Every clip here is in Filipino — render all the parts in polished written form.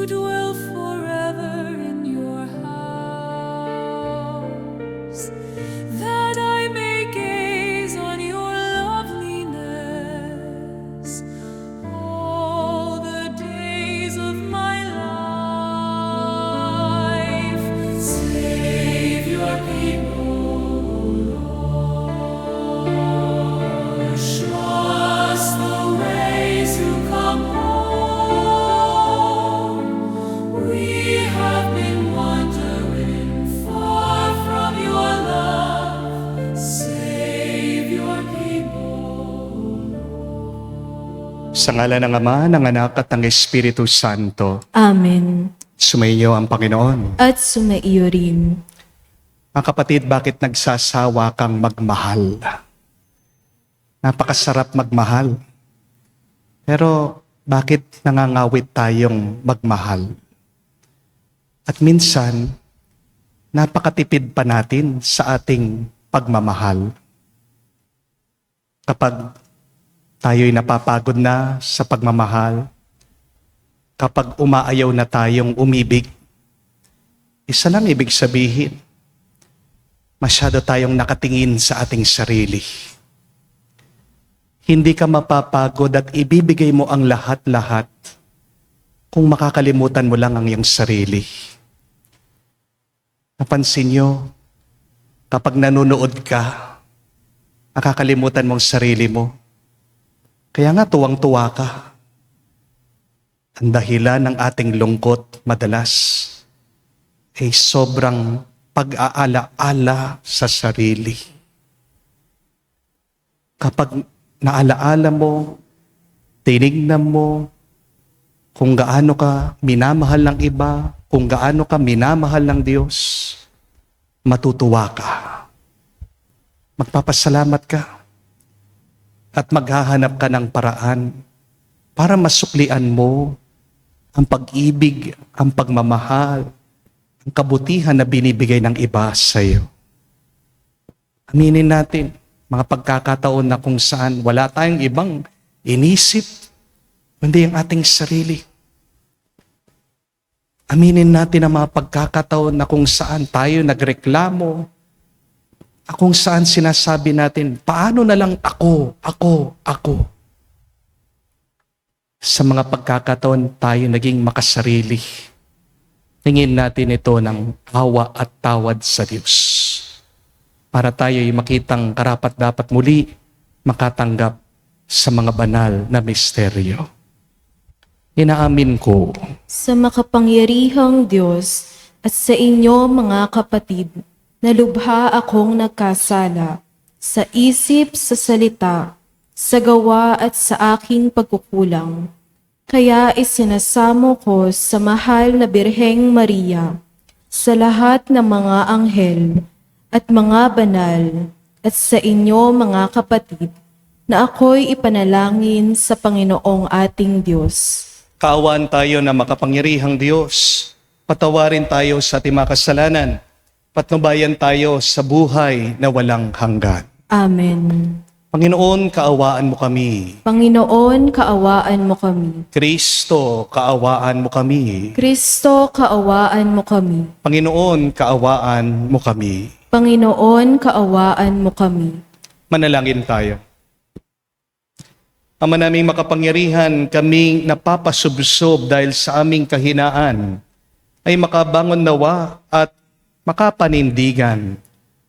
dwell forever in your house, that I may gaze on your loveliness all the days of my life. Save your people, Lord. Show us the ways to come home. We have been wandering far from your love. Save your people. Sa ngalan ng Ama, ng Anak at ng Espiritu Santo, Amen. sumainyo ang Panginoon. At sumaiyo rin. Mga kapatid, bakit nagsasawa kang magmahal? Napakasarap magmahal. Pero bakit nangangawit tayong magmahal? At minsan, napakatipid pa natin sa ating pagmamahal. Kapag tayo'y napapagod na sa pagmamahal, kapag umaayaw na tayong umibig, isa lang ibig sabihin, masyado tayong nakatingin sa ating sarili. Hindi ka mapapagod at ibibigay mo ang lahat-lahat kung makakalimutan mo lang ang iyong sarili. Napansin nyo, kapag nanonood ka, nakakalimutan mo ang sarili mo. Kaya nga tuwang-tuwa ka. Ang dahilan ng ating lungkot madalas ay sobrang pag-aala-ala sa sarili. Kapag naalaala mo, tinignan mo kung gaano ka minamahal ng iba, kung gaano ka minamahal ng Diyos, matutuwa ka. Magpapasalamat ka at maghahanap ka ng paraan para masuklian mo ang pag-ibig, ang pagmamahal, ang kabutihan na binibigay ng iba sa iyo. Aminin natin, mga pagkakataon na kung saan wala tayong ibang inisip, kundi ang ating sarili. Aminin natin ang mga pagkakataon na kung saan tayo nagreklamo, at kung saan sinasabi natin, paano na lang ako. Sa mga pagkakataon tayo naging makasarili. Tingin natin ito ng awa at tawad sa Diyos. Para tayo'y makitang karapat-dapat muli makatanggap sa mga banal na misteryo. Inaamin ko Sa makapangyarihang Diyos at sa inyo mga kapatid, na lubha akong nagkasala sa isip, sa salita, sa gawa at sa aking pagkukulang. Kaya isinasamo ko sa mahal na Birheng Maria, sa lahat ng mga anghel at mga banal, at sa inyo mga kapatid, na ako'y ipanalangin sa Panginoong ating Diyos. kaawaan tayo na makapangyarihang Diyos. Patawarin tayo sa ating mga kasalanan. Patnubayan tayo sa buhay na walang hanggan. Amen. Panginoon, kaawaan mo kami. Panginoon, kaawaan mo kami. Kristo, kaawaan mo kami. Kristo, kaawaan mo kami. Panginoon, kaawaan mo kami. Panginoon, kaawaan mo kami. Manalangin tayo. Ama naming makapangyarihan, kaming napapasubsob dahil sa aming kahinaan, ay makabangon nawa at makapanindigan,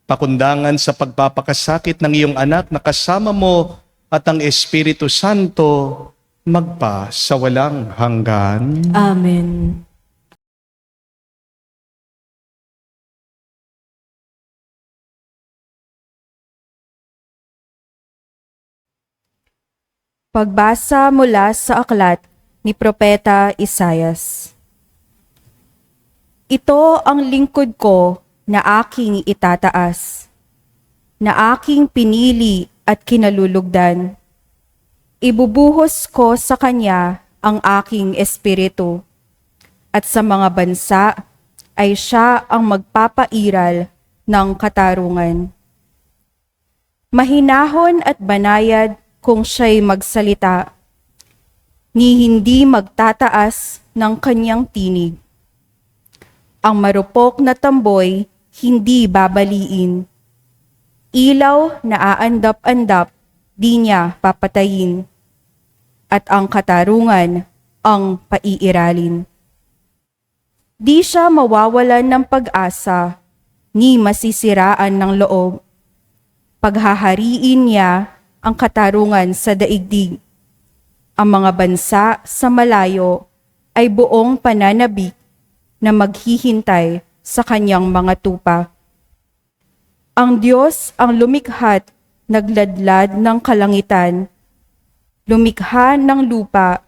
pakundangan sa pagpapakasakit ng iyong anak na kasama mo at ang Espiritu Santo magpa sa walang hanggan. Amen. Pagbasa mula sa aklat ni Propeta Isaias. Ito ang lingkod ko na aking itataas, na aking pinili at kinalulugdan. Ibubuhos ko sa kanya ang aking espiritu, at sa mga bansa ay siya ang magpapairal ng katarungan. Mahinahon at banayad kung siya'y magsalita, ni hindi magtataas ng kanyang tinig. Ang marupok na tamboy hindi babaliin. Ilaw na aandap-andap di niya papatayin. At ang katarungan ang paiiralin. Di siya mawawalan ng pag-asa, ni masisiraan ng loob. Paghahariin niya ang katarungan sa daigdig. Ang mga bansa sa malayo ay buong pananabik na maghihintay sa kanyang mga tupa. Ang Diyos ang lumikha't nagladlad ng kalangitan, lumikha ng lupa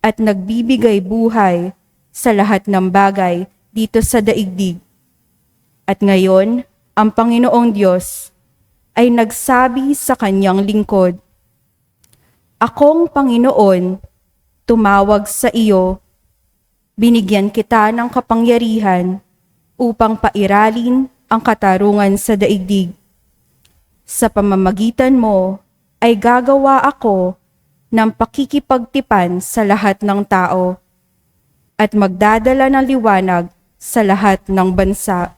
at nagbibigay buhay sa lahat ng bagay dito sa daigdig. At ngayon, ang Panginoong Diyos ay nagsabi sa kanyang lingkod, Akong Panginoon, tumawag sa iyo, binigyan kita ng kapangyarihan upang pairalin ang katarungan sa daigdig. Sa pamamagitan mo ay gagawa ako ng pakikipagtipan sa lahat ng tao at magdadala ng liwanag sa lahat ng bansa.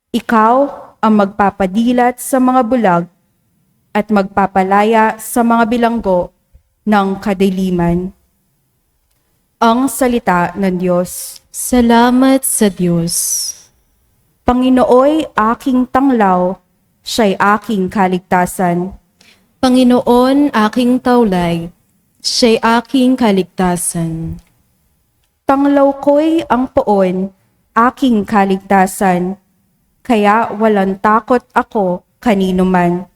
Ikaw ang magpapadilat sa mga bulag at magpapalaya sa mga bilanggo ng kadiliman. Ang salita ng Diyos. Salamat sa Diyos. Panginooy aking tanglaw, siya'y aking kaligtasan. Panginoon, aking taulay, siya'y aking kaligtasan. Tanglaw ko'y ang poon, aking kaligtasan, kaya walang takot ako kanino man.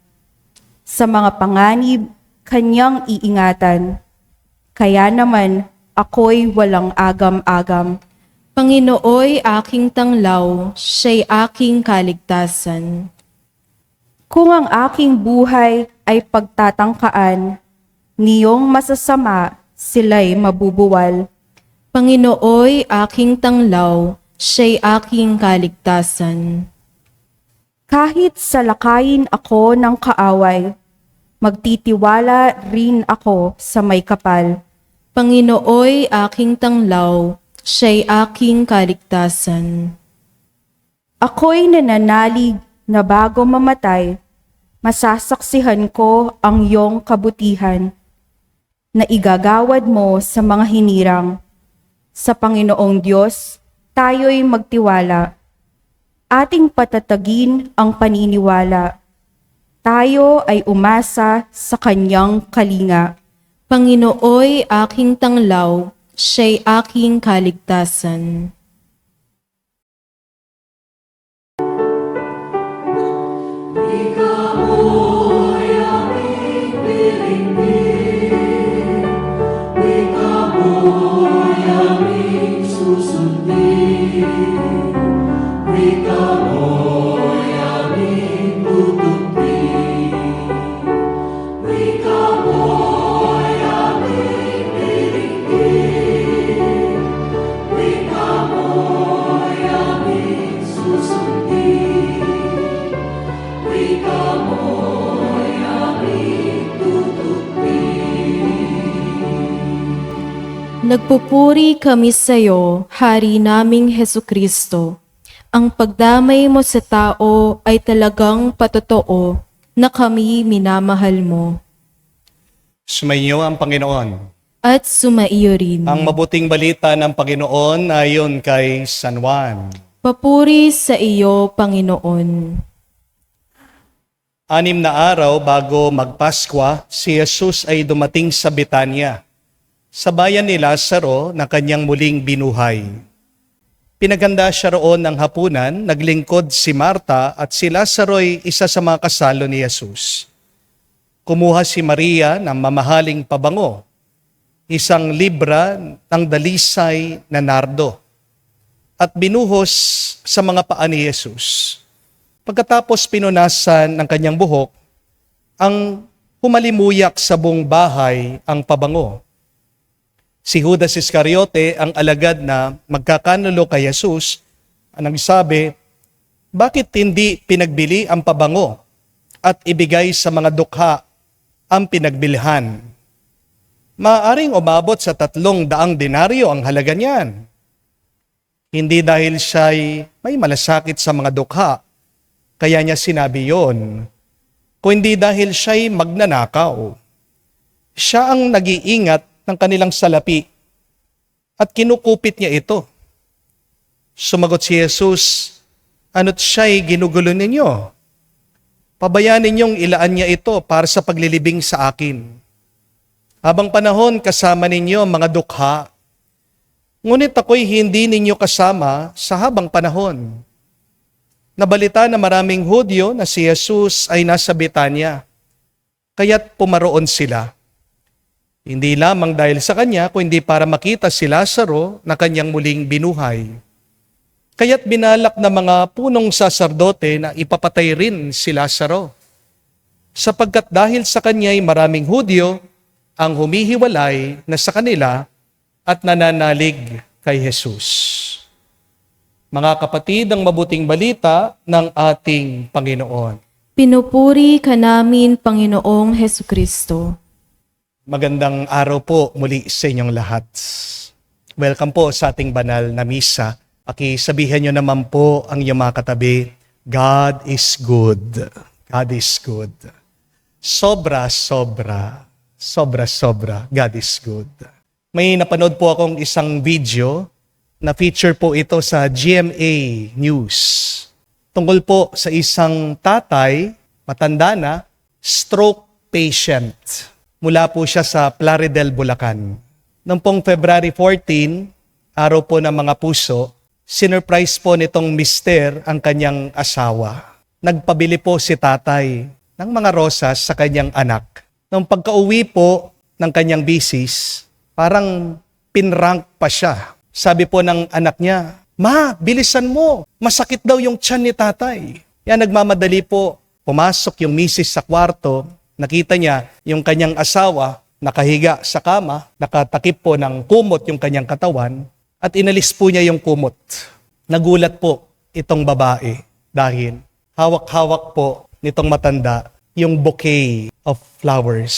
Sa mga panganib, kanyang iingatan, kaya naman ako'y walang agam-agam. Panginooy aking tanglaw, siya'y aking kaligtasan. Kung ang aking buhay ay pagtatangkaan, niyong masasama sila'y mabubuwal. Panginooy aking tanglaw, siya'y aking kaligtasan. Kahit salakayin ako ng kaaway, magtitiwala rin ako sa may kapal. Panginooy aking tanglaw, siya'y aking kaligtasan. Ako'y nananalig na bago mamatay, masasaksihan ko ang iyong kabutihan, na igagawad mo sa mga hinirang. Sa Panginoong Diyos, tayo'y magtiwala. Ating patatagin ang paniniwala. Tayo ay umasa sa kanyang kalinga. Panginooy aking tanglaw, siya'y aking kaligtasan. Nagpupuri kami sa iyo, Hari naming Hesukristo. Ang pagdamay mo sa tao ay talagang patotoo na kami minamahal mo. Sumainyo ang Panginoon. At sumaiyo rin. Ang mabuting balita ng Panginoon ayon kay San Juan. Papuri sa iyo, Panginoon. 6 na araw bago magpaskwa, si Jesus ay dumating sa Betania, sa bayan ni Lazaro na kanyang muling binuhay. Pinaganda siya roon ng hapunan, naglingkod si Marta at si Lazaro ay isa sa mga kasalo ni Jesus. Kumuha si Maria ng mamahaling pabango, 1 libra ng dalisay na nardo, at binuhos sa mga paa ni Jesus. Pagkatapos pinunasan ng kanyang buhok, ang humalimuyak sa buong bahay ang pabango. Si Judas Iscariote, ang alagad na magkakanulo kay Jesus, ang nagsabi, bakit hindi pinagbili ang pabango at ibigay sa mga dukha ang pinagbilhan? Maaring umabot sa 300 denaryo ang halaga niyan. Hindi dahil siya'y may malasakit sa mga dukha, kaya niya sinabi yon, kundi dahil siya'y magnanakaw. Siya ang nag-iingat ng kanilang salapi at kinukupit niya ito. Sumagot si Jesus, ano't siya'y ginugulo ninyo? Pabayaan ninyong ilaan niya ito para sa paglilibing sa akin. Habang panahon kasama ninyo ang mga dukha, ngunit ako'y hindi ninyo kasama sa habang panahon. Nabalita na maraming Hudyo na si Jesus ay nasa Betanya, kaya't pumaroon sila. Hindi lamang dahil sa kanya, kundi para makita si Lazaro na kanyang muling binuhay. Kaya't binalak ng mga punong saserdote na ipapatay rin si Lazaro. Sapagkat dahil sa kanya'y maraming Hudyo ang humihiwalay na sa kanila at nananalig kay Jesus. Mga kapatid, ang mabuting balita ng ating Panginoon. Pinupuri ka namin, Panginoong Hesukristo. Magandang araw po muli sa inyong lahat. Welcome po sa ating banal na misa. Pakisabihan nyo naman po ang iyong mga katabi, God is good. God is good. Sobra, God is good. May napanood po akong isang video na feature po ito sa GMA News. Tungkol po sa isang tatay, matanda na, stroke patient. Mula po siya sa Plaridel, Bulacan. Noong pong February 14, araw po ng mga puso, sinurprise po nitong mister ang kanyang asawa. Nagpabili po si tatay ng mga rosas sa kanyang anak. Noong pagka-uwi po ng kanyang bisis, parang pinrank pa siya. Sabi po ng anak niya, "Ma, bilisan mo, masakit daw yung tiyan ni tatay." Yan, nagmamadali po. Pumasok yung misis sa kwarto, nakita niya yung kanyang asawa nakahiga sa kama, nakatakip po ng kumot yung kanyang katawan, at inalis po niya yung kumot. Nagulat po itong babae dahil hawak-hawak po nitong matanda yung bouquet of flowers.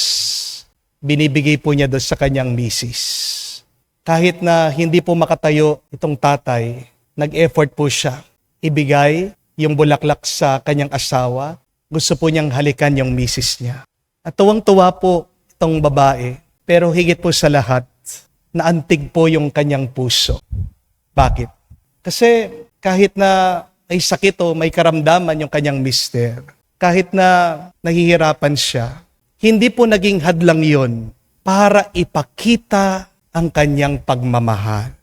Binibigay po niya doon sa kanyang misis. Kahit na hindi po makatayo itong tatay, nag-effort po siya. Ibigay yung bulaklak sa kanyang asawa. Gusto po niyang halikan yung misis niya. At tuwang-tuwa po itong babae, pero higit po sa lahat, naantig po yung kanyang puso. Bakit? Kasi kahit na ay sakit o may karamdaman yung kanyang mister, kahit na nahihirapan siya, hindi po naging hadlang yon para ipakita ang kanyang pagmamahal.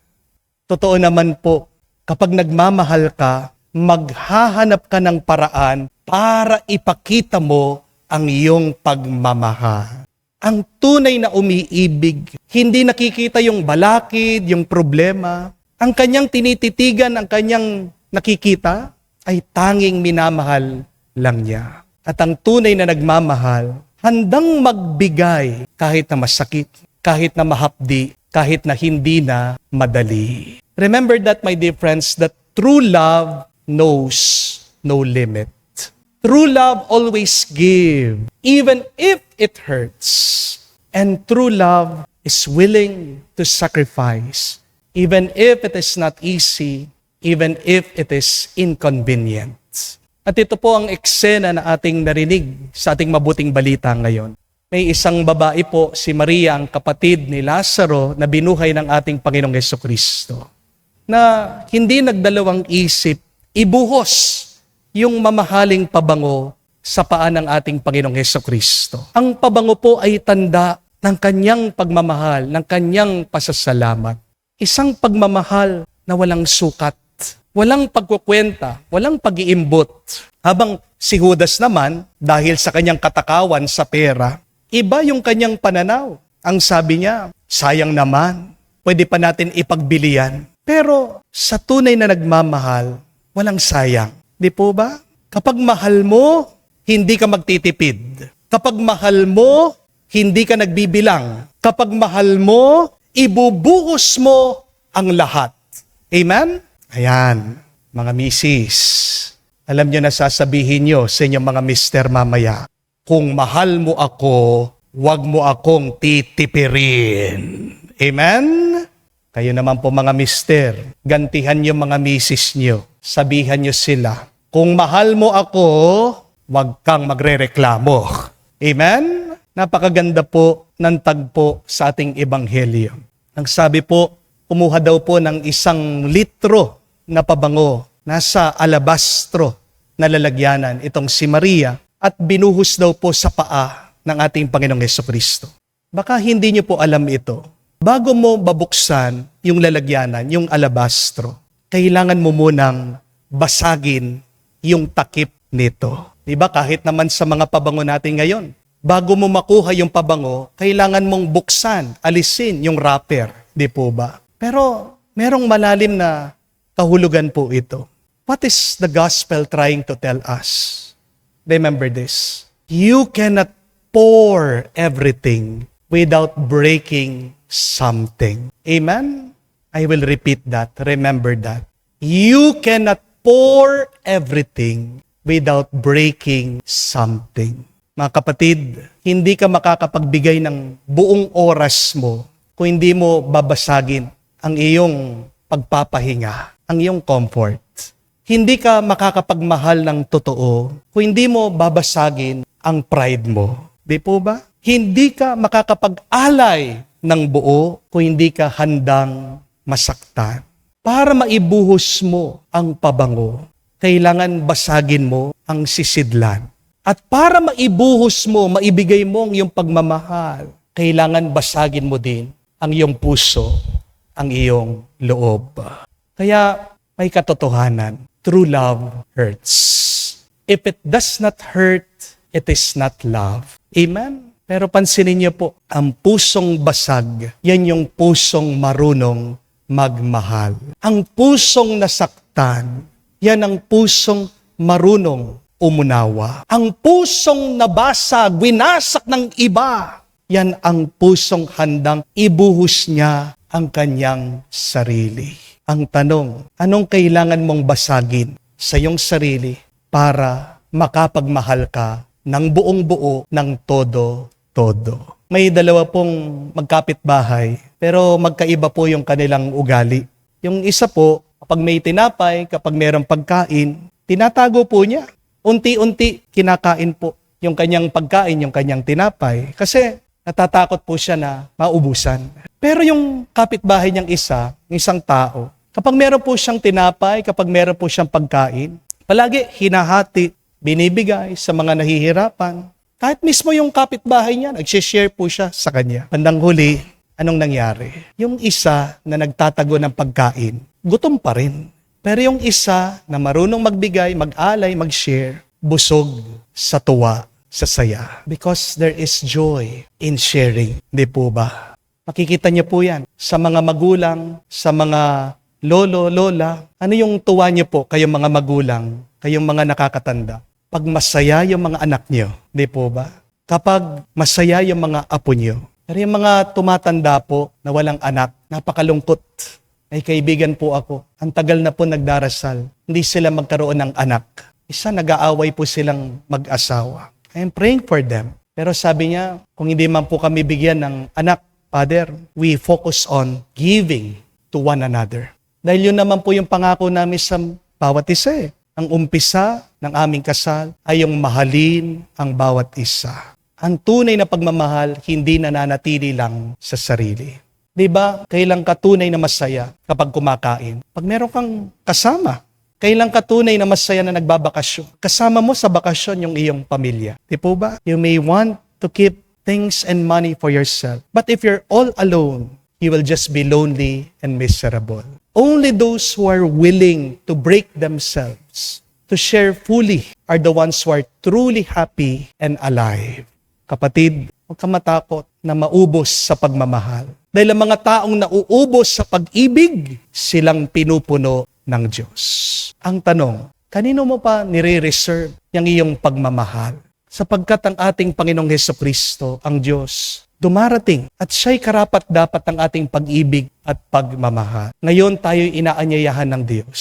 Totoo naman po, kapag nagmamahal ka, maghahanap ka ng paraan para ipakita mo ang iyong pagmamahal. Ang tunay na umiibig, hindi nakikita yung balakid, yung problema. Ang kanyang tinititigan, ang kanyang nakikita, ay tanging minamahal lang niya. At ang tunay na nagmamahal, handang magbigay kahit na masakit, kahit na mahapdi, kahit na hindi na madali. Remember that, my dear friends, that true love knows no limit. True love always gives, even if it hurts. And true love is willing to sacrifice, even if it is not easy, even if it is inconvenient. At ito po ang eksena na ating narinig sa ating mabuting balita ngayon. May isang babae po, si Maria, ang kapatid ni Lazaro, na binuhay ng ating Panginoong Hesukristo, na hindi nagdalawang isip, ibuhos yung mamahaling pabango sa paa ng ating Panginoong Hesukristo. Ang pabango po ay tanda ng kanyang pagmamahal, ng kanyang pasasalamat. Isang pagmamahal na walang sukat, walang pagkukwenta, walang pag-iimbot. Habang si Judas naman, dahil sa kanyang katakawan sa pera, iba yung kanyang pananaw. Ang sabi niya, sayang naman, pwede pa natin ipagbili yan. Pero sa tunay na nagmamahal, walang sayang. Di po ba? Kapag mahal mo, hindi ka magtitipid. Kapag mahal mo, hindi ka nagbibilang. Kapag mahal mo, ibubuhos mo ang lahat. Amen? Ayan, mga misis. Alam nyo na sasabihin nyo sa inyong mga mister mamaya, kung mahal mo ako, Huwag mo akong titipirin. Amen? Kayo naman po mga mister, gantihan niyo mga misis niyo. Sabihan niyo sila, kung mahal mo ako, huwag kang magrereklamo. Amen? Napakaganda po ng tagpo sa ating ebanghelyo. Ang sabi po, kumuha daw po ng 1 litro na pabango, nasa alabastro na lalagyanan itong si Maria at binuhos daw po sa paa ng ating Panginoong Hesukristo. Baka hindi niyo po alam ito. Bago mo babuksan yung lalagyanan, yung alabastro, kailangan mo munang basagin yung takip nito. Diba kahit naman sa mga pabango natin ngayon, bago mo makuha yung pabango, kailangan mong buksan, alisin yung wrapper. Di po ba? Pero merong malalim na kahulugan po ito. What is the gospel trying to tell us? Remember this. You cannot pour everything without breaking something. Amen? I will repeat that. Remember that. You cannot pour everything without breaking something. Mga kapatid, hindi ka makakapagbigay ng buong oras mo kung hindi mo babasagin ang iyong pagpapahinga, ang iyong comfort. Hindi ka makakapagmahal ng totoo kung hindi mo babasagin ang pride mo. Di po ba? Hindi ka makakapag-alay ng buo kung hindi ka handang masaktan. Para maibuhos mo ang pabango, kailangan basagin mo ang sisidlan. At para maibuhos mo, maibigay mo ang iyong pagmamahal, kailangan basagin mo din ang iyong puso, ang iyong loob. Kaya may katotohanan, true love hurts. If it does not hurt, it is not love. Amen? Pero pansinin niyo po, ang pusong basag, yan yung pusong marunong magmahal. Ang pusong nasaktan, yan ang pusong marunong umunawa. Ang pusong nabasag, winasak ng iba, yan ang pusong handang ibuhos niya ang kanyang sarili. Ang tanong, anong kailangan mong basagin sa iyong sarili para makapagmahal ka ng buong buo, ng todo-todo? May dalawa pong magkapitbahay, pero magkaiba po yung kanilang ugali. Yung isa po, kapag may tinapay, kapag mayroong pagkain, tinatago po niya. Unti-unti kinakain po yung kanyang pagkain, yung kanyang tinapay. Kasi natatakot po siya na maubusan. Pero yung kapitbahay niyang isa, isang tao, kapag meron po siyang tinapay, kapag meron po siyang pagkain, palagi hinahati, binibigay sa mga nahihirapan. Kahit mismo yung kapitbahay niya, nag-share po siya sa kanya. Bandang huli, anong nangyari? Yung isa na nagtatago ng pagkain, gutom pa rin. Pero yung isa na marunong magbigay, mag-alay, mag-share, busog sa tuwa, sa saya. Because there is joy in sharing. Di po ba? Makikita niyo po yan sa mga magulang, sa mga lolo, lola. Ano yung tuwa niyo po, kayong mga magulang, kayong mga nakakatanda? Pag masaya yung mga anak niyo, di po ba? Kapag masaya yung mga apo niyo. Pero yung mga tumatanda po na walang anak, napakalungkot. Ay kaibigan po ako. Ang tagal na po nagdarasal. Hindi sila magkaroon ng anak. Isa, nag-aaway po silang mag-asawa. I am praying for them. Pero sabi niya, kung hindi man po kami bigyan ng anak, Father, we focus on giving to one another. Dahil yun naman po yung pangako namin sa bawat isa. Ang umpisa ng aming kasal ay yung mahalin ang bawat isa. Ang tunay na pagmamahal, hindi nananatili lang sa sarili. Diba? Kailang ka tunay na masaya kapag kumakain. Pag meron kang kasama, kailang ka tunay na masaya na nagbabakasyon. Kasama mo sa bakasyon yung iyong pamilya. Di po ba? You may want to keep things and money for yourself. But if you're all alone, you will just be lonely and miserable. Only those who are willing to break themselves, to share fully, are the ones who are truly happy and alive. Kapatid, huwag ka matakot na maubos sa pagmamahal. Dahil ang mga taong nauubos sa pag-ibig, silang pinupuno ng Diyos. Ang tanong, kanino mo pa nire-reserve yung iyong pagmamahal? Sapagkat ang ating Panginoong Hesukristo, ang Diyos, dumarating at siya'y karapat-dapat ng ating pag-ibig at pagmamahal. Ngayon tayo'y inaanyayahan ng Diyos.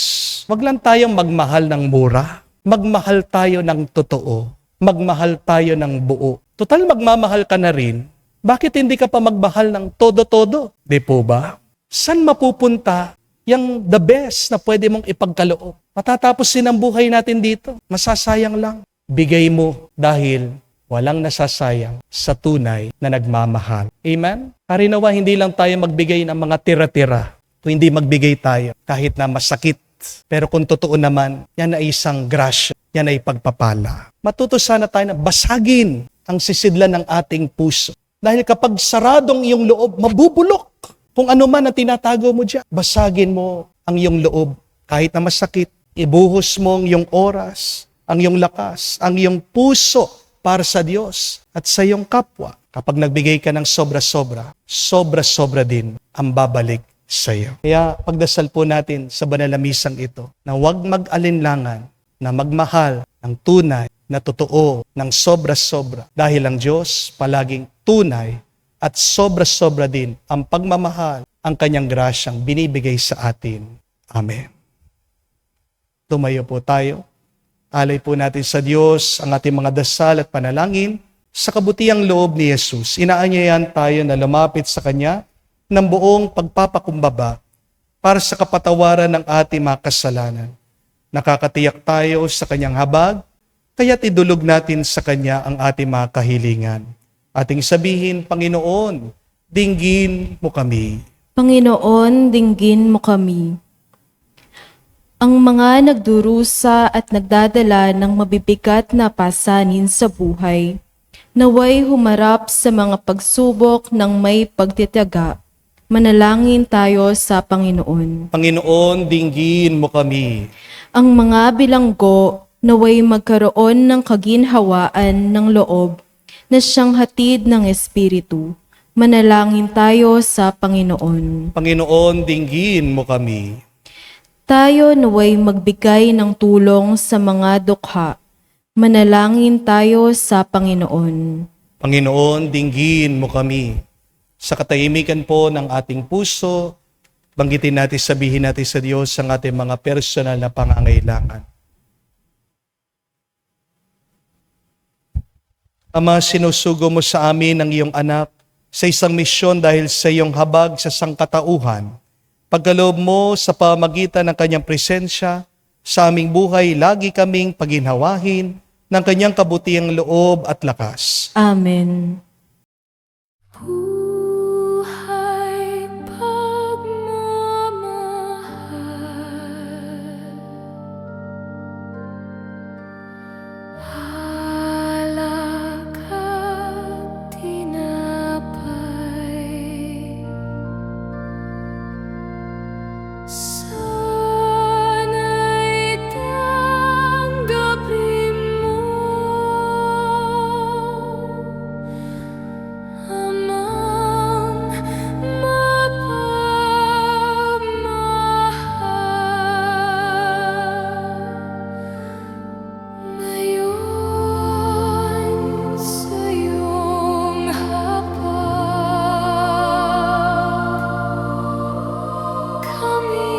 Wag lang tayong magmahal ng mura. Magmahal tayo ng totoo. Magmahal tayo ng buo. Total magmamahal ka na rin Bakit hindi ka pa magmahal ng todo-todo? Di po ba? San mapupunta yung the best na pwede mong ipagkaloob? Matatapos din ang buhay natin dito. Masasayang lang. Bigay mo dahil walang nasasayang sa tunay na nagmamahal. Amen? Karinawa, hindi lang tayo magbigay ng mga tira-tira. Kung hindi magbigay tayo, kahit na masakit. Pero kung totoo naman, yan ay isang grasya. Yan ay pagpapala. Matuto sana tayo na basagin ang sisidlan ng ating puso. Dahil kapag saradong iyong loob, mabubulok. Kung ano man ang tinatago mo dyan, basagin mo ang iyong loob. Kahit na masakit, ibuhos mo ang iyong oras, ang iyong lakas, ang iyong puso para sa Diyos at sa iyong kapwa. Kapag nagbigay ka ng sobra-sobra, sobra-sobra din ang babalik sa iyo. Kaya pagdasal po natin sa banal na misang ito na huwag mag-alinlangan na magmahal ng tunay na totoo ng sobra-sobra dahil ang Diyos palaging tunay at sobra-sobra din ang pagmamahal, ang kanyang grasyang binibigay sa atin. Amen. Tumayo po tayo. Alay po natin sa Diyos ang ating mga dasal at panalangin. Sa kabutiang loob ni Jesus, inaanyayan tayo na lumapit sa Kanya ng buong pagpapakumbaba para sa kapatawaran ng ating mga kasalanan. Nakakatiyak tayo sa Kanyang habag, kaya't idulog natin sa Kanya ang ating mga kahilingan. Ating sabihin, Panginoon, dinggin mo kami. Panginoon, dinggin mo kami. Ang mga nagdurusa at nagdadala ng mabibigat na pasanin sa buhay, naway humarap sa mga pagsubok ng may pagtitiyaga. Manalangin tayo sa Panginoon. Panginoon, dinggin mo kami. Ang mga bilanggo naway magkaroon ng kaginhawaan ng loob na siyang hatid ng Espiritu. Manalangin tayo sa Panginoon. Panginoon, dinggin mo kami. Tayo naway magbigay ng tulong sa mga dukha. Manalangin tayo sa Panginoon. Panginoon, dinggin mo kami. Sa katahimikan po ng ating puso, banggitin natin, sabihin natin sa Diyos ang ating mga personal na pangangailangan. Ama, sinusugo mo sa amin ang iyong anak sa isang misyon dahil sa iyong habag sa sangkatauhan. Pagkaloob mo sa pamagitan ng kanyang presensya, sa aming buhay, lagi kaming paginhawahin ng kanyang kabutiang loob at lakas. Amen. Buhay pagmamahal, alak at tinapay, sana'y tanggapin mo, amang mapagmahal, ngayon sa iyong hapag, kami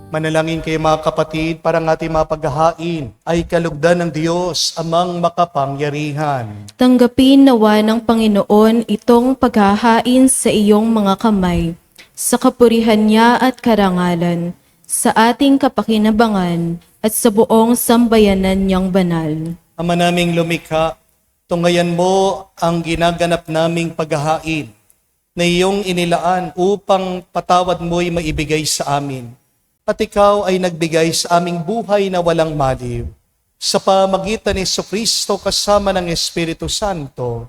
Manalangin kayo mga kapatid para ang ating mga paghahain ay kalugdan ng Diyos amang makapangyarihan. Tanggapin nawa ng Panginoon itong paghahain sa iyong mga kamay, sa kapurihan niya at karangalan, sa ating kapakinabangan at sa buong sambayanan niyang banal. Ama naming lumikha, tunghayan mo ang ginaganap naming paghahain na iyong inilaan upang patawad mo'y maibigay sa amin. At ikaw ay nagbigay sa aming buhay na walang maliw. Sa pamagitan ni Jesucristo kasama ng Espiritu Santo,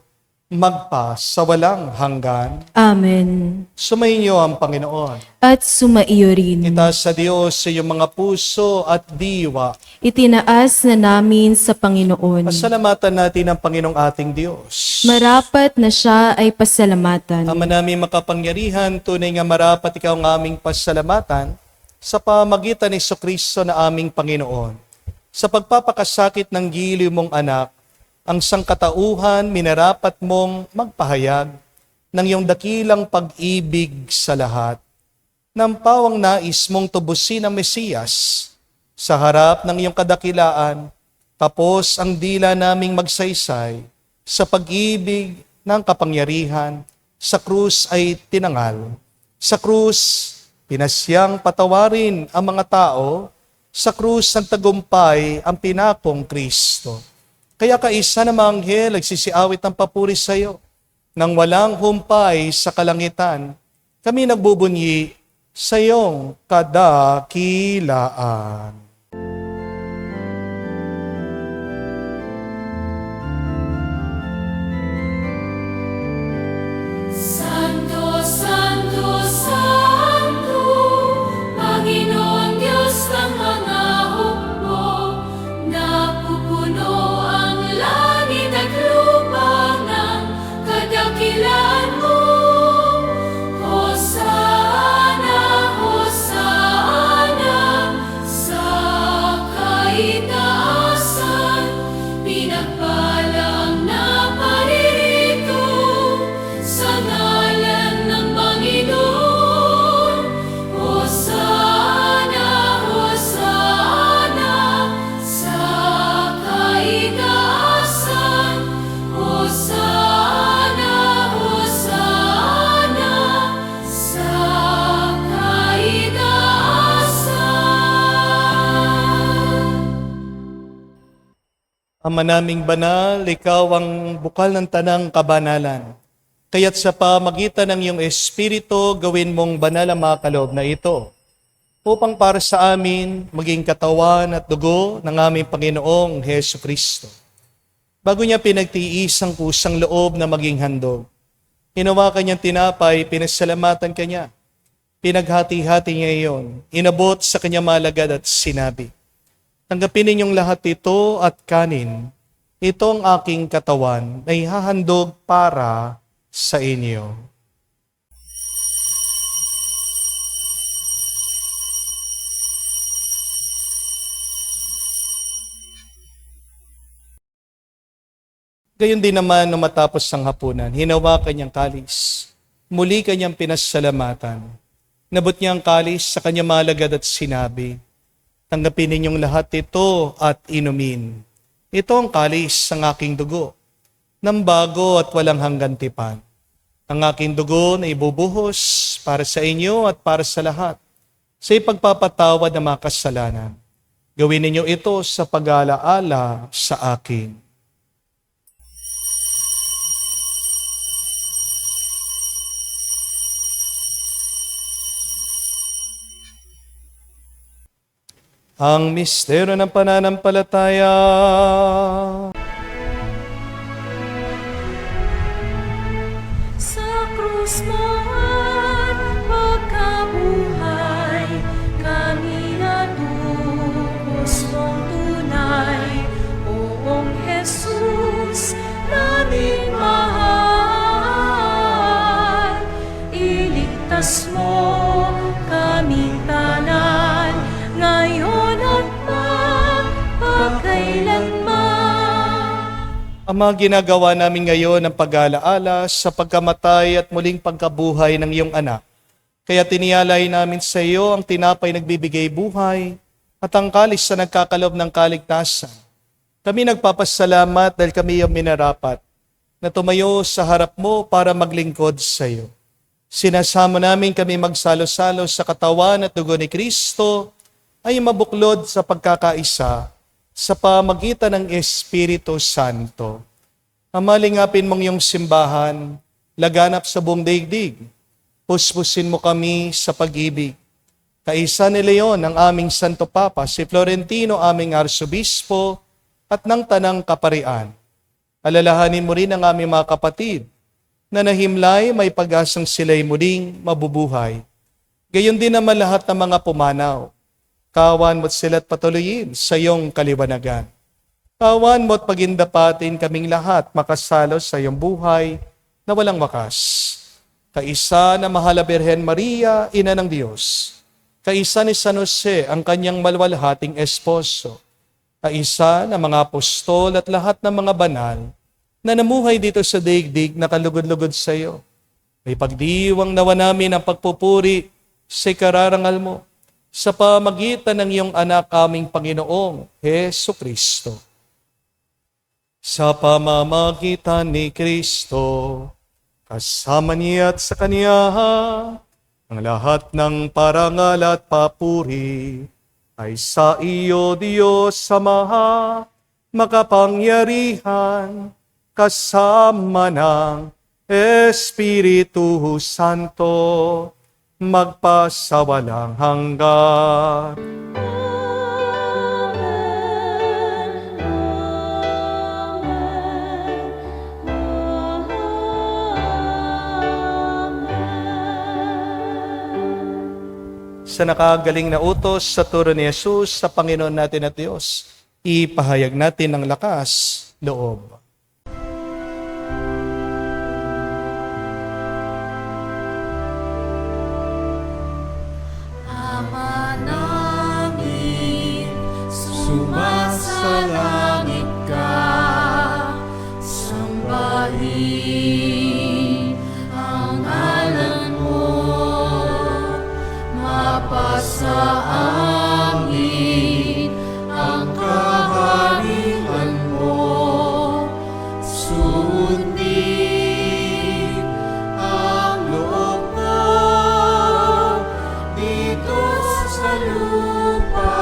magpa sa walang hanggan. Amen. Sumainyo ang Panginoon. At sumaiyo rin. Itaas sa Diyos sa iyong mga puso at diwa. Itinaas na namin sa Panginoon. Pasalamatan natin ang Panginoong ating Diyos. Marapat na siya ay pasalamatan. Ama namin makapangyarihan, tunay nga marapat ikaw ang aming pasalamatan sa pamagitan ni Jesucristo na aming Panginoon. Sa pagpapakasakit ng giliw mong anak, ang sangkatauhan minarapat mong magpahayag ng iyong dakilang pag-ibig sa lahat. Nang pawang nais mong tubusin ang Mesiyas sa harap ng iyong kadakilaan, tapos ang dila naming magsaysay sa pag-ibig ng kapangyarihan, sa krus ay tinangal. Sa krus, pinasyang patawarin ang mga tao, sa krus ng tagumpay ang pinakong Kristo. Kaya kaisa na mga anghel nagsisiawit ng papuri sa iyo. Nang walang humpay sa kalangitan, kami nagbubunyi sa iyong kadakilaan. Santo, Santo, Santo, Panginoon Diyos ng mga hukbo, napupuno ang langit at lupa ng kadakilaan mo. Hosana, Hosana, sa kaitaasan, pinagpalang na paririto sa ngalan ng Panginoon. Hosana, Hosana, sa kaitaasan. Hosana, Hosana, sa kaitaasan. Ama naming banal, ikaw ang bukal ng tanang kabanalan. Kaya't sa pamagitan ng iyong Espiritu, gawin mong banal ang mga kaloob na ito, upang para sa amin maging katawan at dugo ng aming Panginoong Hesu Kristo. Bago niya pinagtiis ang kusang loob na maging handog, hinawakan niyang tinapay, pinasalamatan kanya. Pinaghati-hati niya iyon, inabot sa kanyang malagad at sinabi, tanggapin ninyong lahat ito at kanin. Ito ang aking katawan na ihahandog para sa inyo. Gayon din naman nung matapos ang hapunan, hinawakan niyang kalis. Muli kanyang pinasalamatan. Nabot niya ang kalis sa kanyang malagad at sinabi, tanggapin ninyong lahat ito at inumin. Ito ang kalis ng aking dugo, ng bago at walang hanggan tipan. Ang aking dugo na ibubuhos para sa inyo at para sa lahat, sa ipagpapatawad ng mga kasalanan. Gawin ninyo ito sa pag-alaala sa akin. Ang misteryo ng pananampalataya. Sa krus mo at pagkabuhay, kami natubos mong tunay. Oong Jesus, naming mahal, iligtas mo kaming tanan, ngayon at magpakailanman. Ama, ginagawa namin ngayon ang pag-alaala sa pagkamatay at muling pagkabuhay ng iyong anak. Kaya tiniyalay namin sa iyo ang tinapay nagbibigay buhay at ang kalis sa nagkakalob ng kaligtasan. Kami nagpapasalamat dahil kami ang minarapat na tumayo sa harap mo para maglingkod sa iyo. Sinasama namin kami magsalo-salo sa katawan at dugo ni Kristo ay mabuklod sa pagkakaisa sa pamagitan ng Espiritu Santo. Amalingapin mong iyong simbahan, laganap sa buong daigdig. Puspusin mo kami sa pag-ibig. Kaisa ni Leon, ang aming Santo Papa, si Florentino, aming Arsobispo, at ng Tanang Kaparian. Alalahanin mo rin ang aming mga kapatid na nahimlay, may pag-asang sila'y muling mabubuhay. Gayon din naman lahat ng mga pumanaw. Kawan mo't sila't patuloyin sa iyong kaliwanagan. Kawan mo't pagindapatin kaming lahat makasalo sa iyong buhay na walang wakas. Kaisa na mahal na Birhen Maria, Ina ng Diyos. Kaisa ni San Jose, ang kanyang malwalhating esposo. Kaisa na mga apostol at lahat ng mga banal na namuhay dito sa daigdig na kalugod-lugod sa iyo. May pagdiwang nawa namin ang pagpupuri sa kararangal mo sa pamagitan ng iyong anak aming Panginoong Hesu Kristo. Sa pamamagitan ni Kristo, kasama niya at sa Kanya, ang lahat ng parangal at papuri ay sa iyo, Diyos Ama, makapangyarihan, kasama ng Espiritu Santo, magpasawalang hanggan. Sa nakagaling na utos sa turo ni Jesus sa Panginoon natin at Diyos, ipahayag natin ng lakas loob. Ama namin, sumasalangit ka, sambahin ang ngalan mo, mapasa amin ang kaharian mo, sundin ang loob mo dito sa lupa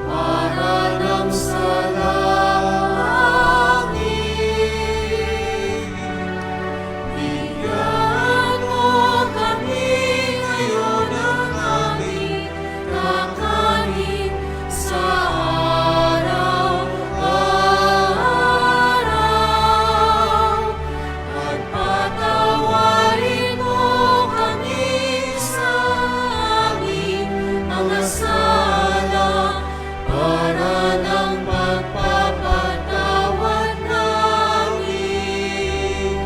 para lang sa langit. Bigyan mo kami ngayon ng aming kakanin sa araw-araw, at patawarin mo kami sa aming mga sala para ng pagpapatawad namin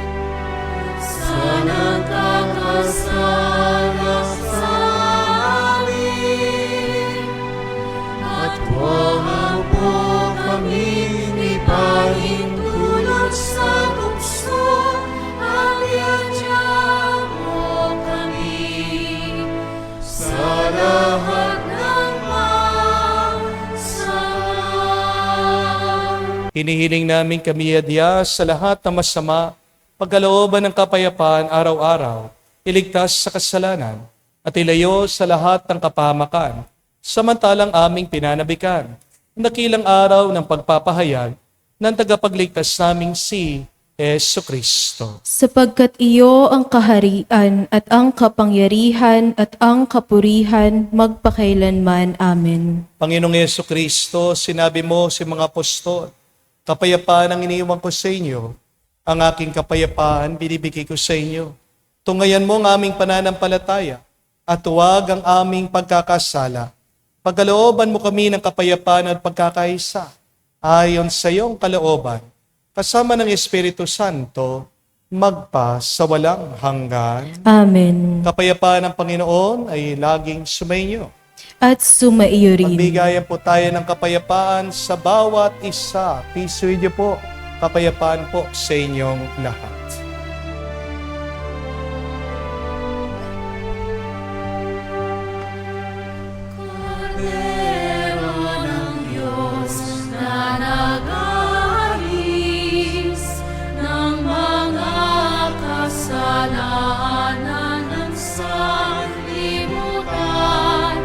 sa nagkakasala sa amin. At huwag mo kaming ipahintulot sa tukso, at iadya mo kami sa lahat ng masama. Hinihiling namin kami adya sa lahat ng masama, pagkalooban ng kapayapaan araw-araw, iligtas sa kasalanan, at ilayo sa lahat ng kapahamakan, samantalang aming pinanabikan, ang dakilang araw ng pagpapahayag ng tagapagligtas naming si Hesu Kristo. Sapagkat iyo ang kaharian at ang kapangyarihan at ang kapurihan magpakailanman. Amen. Panginoong Hesu Kristo, sinabi mo sa mga apostol, kapayapaan ang iniiwan ko sa inyo, ang aking kapayapaan binibigay ko sa inyo. Tungayan mo ang aming pananampalataya at huwag ang aming pagkakasala. Pagkalooban mo kami ng kapayapaan at pagkakaisa ayon sa iyong kalooban, kasama ng Espiritu Santo, magpa sa walang hanggan. Amen. Kapayapaan ng Panginoon ay laging sumainyo. At sumaiyo rin. Magbigayan po tayo ng kapayapaan sa bawat isa. Peace with you po. Kapayapaan po sa inyong lahat. Kordero ng Diyos na nag-aalis ng mga kasalanan ng sanlibutan,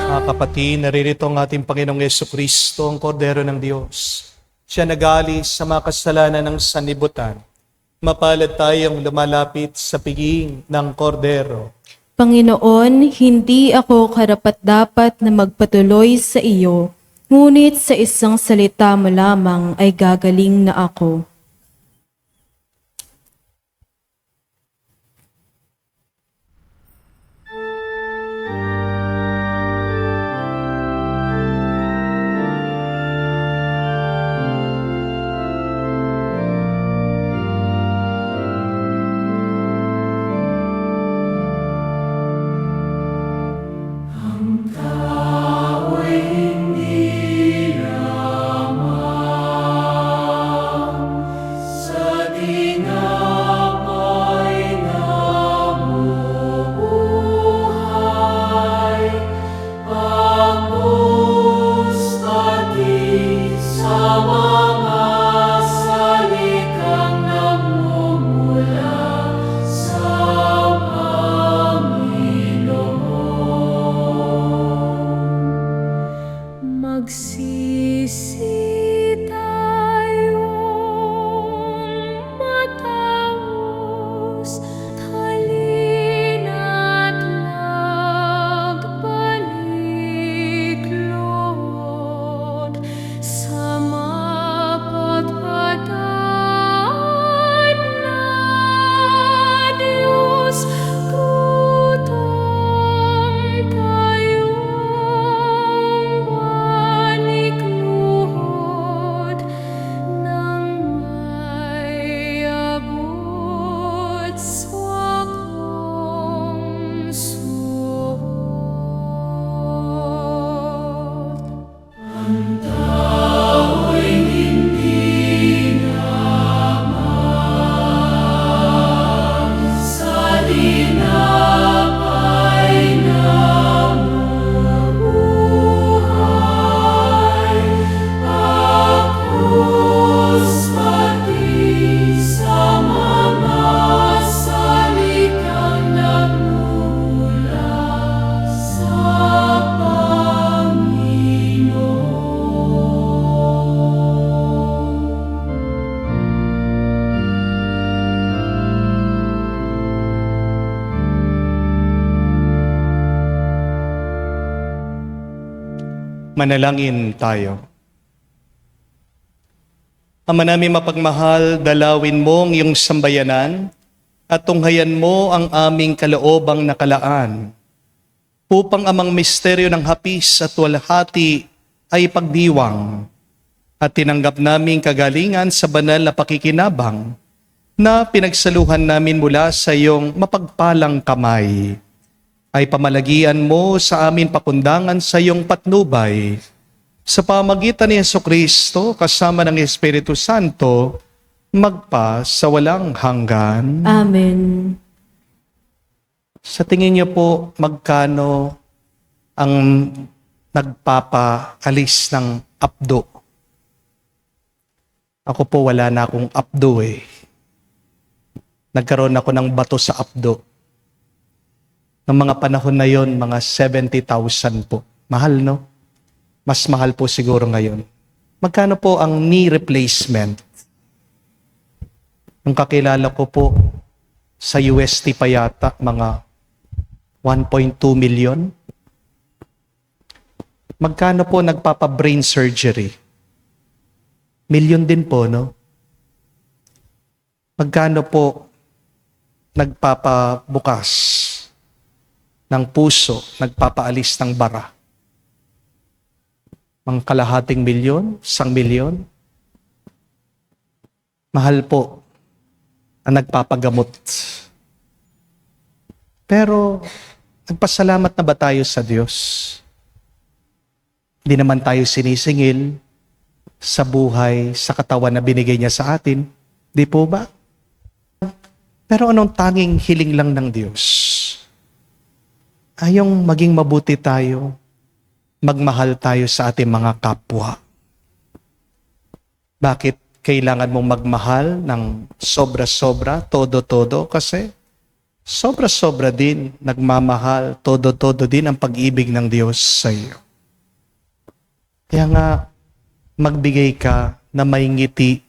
Mga kapatid, naririto ang ating Panginoong Yesukristo, ang Kordero ng Diyos. Siya nag-alis sa mga kasalanan ng sanlibutan. Mapalad tayong lumalapit sa piging ng Kordero. Panginoon, hindi ako karapat-dapat na magpatuloy sa iyo, ngunit sa isang salita mo lamang ay gagaling na ako. Manalangin tayo. Ama namin mapagmahal, dalawin mo ang iyong sambayanan at tunghayan mo ang aming kaloobang nakalaan upang amang misteryo ng hapis at walhati ay pagdiwang at tinanggap naming kagalingan sa banal na pakikinabang na pinagsaluhan namin mula sa iyong mapagpalang kamay. Ay pamalagian mo sa amin pakundangan sa iyong patnubay. Sa pamagitan ni Jesucristo kasama ng Espiritu Santo, magpa sa walang hanggan. Amen. Sa tingin niyo po, magkano ang nagpapaalis ng apdo? Ako po wala na akong apdo eh. Nagkaroon ako ng bato sa apdo. Ng mga panahon na yon, mga 70,000 po. Mahal, no? Mas mahal po siguro ngayon. Magkano po ang knee replacement? Nung kakilala ko po, sa UST pa yata, mga 1.2 million. Magkano po nagpapa-brain surgery? Million din po, no? Magkano po nagpapabukas ng puso, nagpapaalis ng bara? Mga kalahating milyon, 1 milyon. Mahal po ang nagpapagamot. Pero, nagpasalamat na ba tayo sa Diyos? Hindi naman tayo sinisingil sa buhay, sa katawan na binigay niya sa atin. Di po ba? Pero anong tanging hiling lang ng Diyos? Ayong maging mabuti tayo, magmahal tayo sa ating mga kapwa. Bakit kailangan mong magmahal ng sobra-sobra, todo-todo? Kasi sobra-sobra din nagmamahal, todo-todo din ang pag-ibig ng Diyos sa iyo. Kaya nga, magbigay ka na may ngiti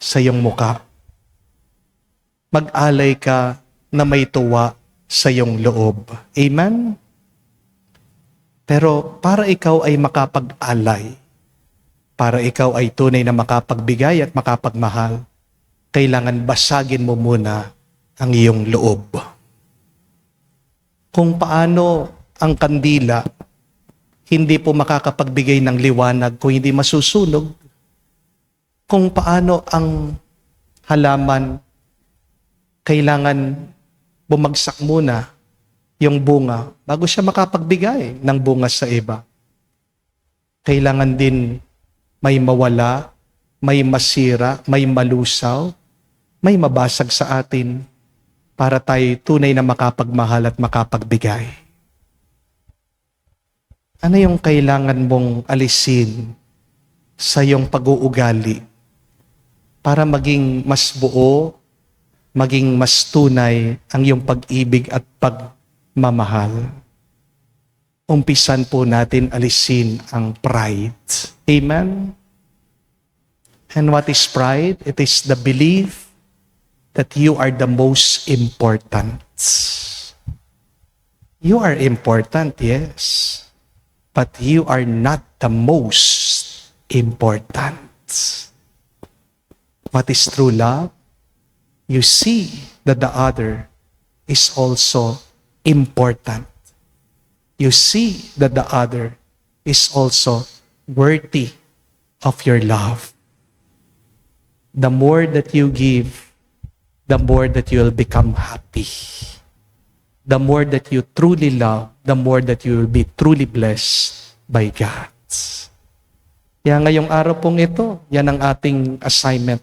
sa iyong muka. Mag-alay ka na may tuwa sa iyong loob. Amen? Pero para ikaw ay makapag-alay, para ikaw ay tunay na makapagbigay at makapagmahal, kailangan basagin mo muna ang iyong loob. Kung paano ang kandila hindi po makakapagbigay ng liwanag kung hindi masusunog, kung paano ang halaman kailangan bumagsak muna yung bunga bago siya makapagbigay ng bunga sa iba. Kailangan din may mawala, may masira, may malusaw, may mabasag sa atin para tayo tunay na makapagmahal at makapagbigay. Ano yung kailangan mong alisin sa iyong pag-uugali para maging mas buo, maging mas tunay ang iyong pag-ibig at pagmamahal? Umpisan po natin alisin ang pride. Amen? And what is pride? It is the belief that you are the most important. You are important, yes. But you are not the most important. What is true love? You see that the other is also important. You see that the other is also worthy of your love. The more that you give, the more that you'll become happy. The more that you truly love, the more that you will be truly blessed by God. Kaya ngayong araw pong ito, yan ang ating assignment.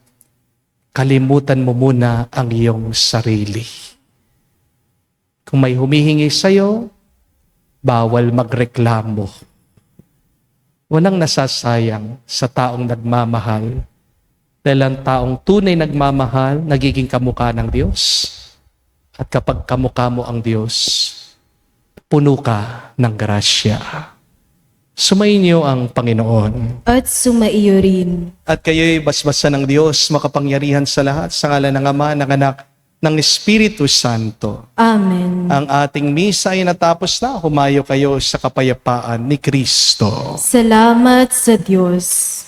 Kalimutan mo muna ang iyong sarili. Kung may humihingi sa'yo, bawal magreklamo. Walang nasasayang sa taong nagmamahal. Dahil ang taong tunay nagmamahal, nagiging kamukha ng Diyos. At kapag kamukha mo ang Diyos, puno ka ng grasya. Sumainyo ang Panginoon. At sumaiyo rin. At kayo'y basbasan ng Diyos, makapangyarihan sa lahat, sa ngalan ng Ama, ng Anak, ng Espiritu Santo. Amen. Ang ating misa ay natapos na. Humayo kayo sa kapayapaan ni Kristo. Salamat sa Diyos.